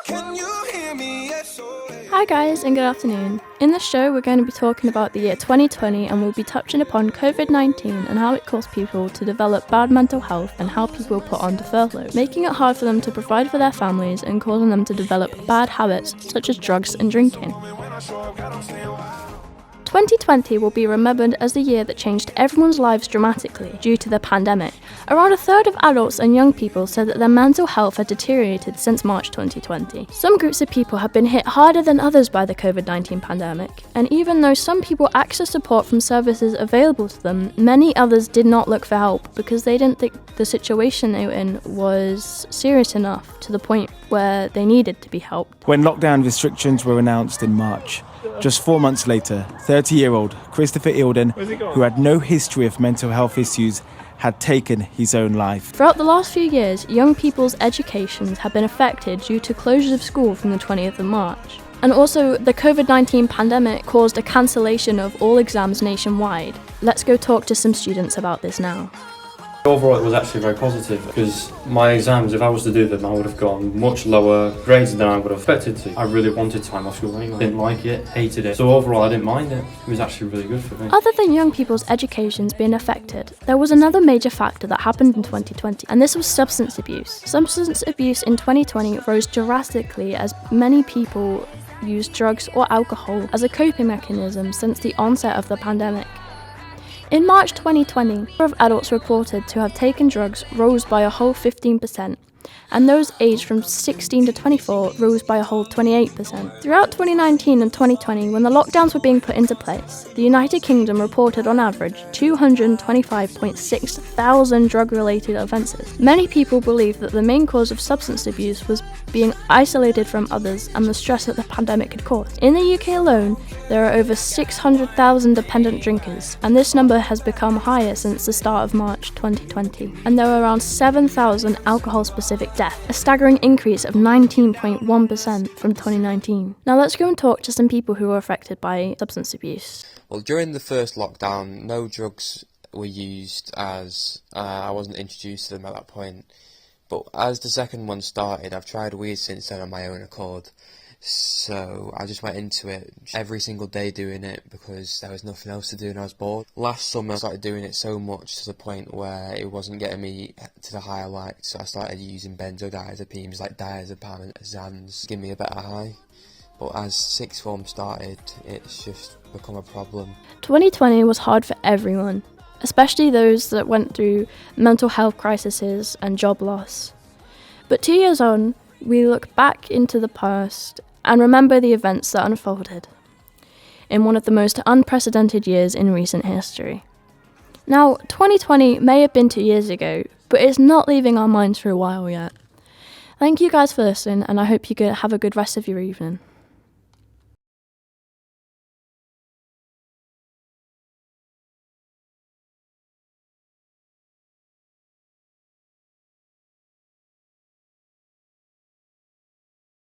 Hi guys and good afternoon. In this show we're going to be talking about the year 2020 and we'll be touching upon COVID-19 and how it caused people to develop bad mental health and how people were put onto furlough, making it hard for them to provide for their families and causing them to develop bad habits such as drugs and drinking. 2020 will be remembered as the year that changed everyone's lives dramatically due to the pandemic. Around a third of adults and young people said that their mental health had deteriorated since March 2020. Some groups of people have been hit harder than others by the COVID-19 pandemic, and even though some people accessed support from services available to them, many others did not look for help because they didn't think the situation they were in was serious enough to the point where they needed to be helped. When lockdown restrictions were announced in March, just 4 months later, 30-year-old Christopher Eildon, who had no history of mental health issues, had taken his own life. Throughout the last few years, young people's educations have been affected due to closures of school from the 20th of March. And also, the COVID-19 pandemic caused a cancellation of all exams nationwide. Let's go talk to some students about this now. Overall, it was actually very positive because my exams, if I was to do them, I would have gotten much lower grades than I would have expected to. I really wanted time off school anyway. Didn't like it, hated it. So overall, I didn't mind it. It was actually really good for me. Other than young people's educations being affected, there was another major factor that happened in 2020, and this was substance abuse. Substance abuse in 2020 rose drastically as many people used drugs or alcohol as a coping mechanism since the onset of the pandemic. In March 2020, the number of adults reported to have taken drugs rose by a whole 15%, and those aged from 16 to 24 rose by a whole 28%. Throughout 2019 and 2020, when the lockdowns were being put into place, the United Kingdom reported on average 225.6 thousand drug-related offences. Many people believe that the main cause of substance abuse was being isolated from others and the stress that the pandemic had caused. In the UK alone, there are over 600,000 dependent drinkers, and this number has become higher since the start of March 2020. And there are around 7,000 alcohol-specific deaths, a staggering increase of 19.1% from 2019. Now let's go and talk to some people who were affected by substance abuse. Well, during the first lockdown, no drugs were used as I wasn't introduced to them at that point. But as the second one started, I've tried weed since then on my own accord. So I just went into it every single day doing it because there was nothing else to do and I was bored. Last summer I started doing it so much to the point where it wasn't getting me to the high I liked, so I started using benzodiazepines like diazepam and Xans to give me a better high. But as sixth form started, it's just become a problem. 2020 was hard for everyone, especially those that went through mental health crises and job loss. But 2 years on, we look back into the past and remember the events that unfolded in one of the most unprecedented years in recent history. Now, 2020 may have been 2 years ago, but it's not leaving our minds for a while yet. Thank you guys for listening, and I hope you have a good rest of your evening.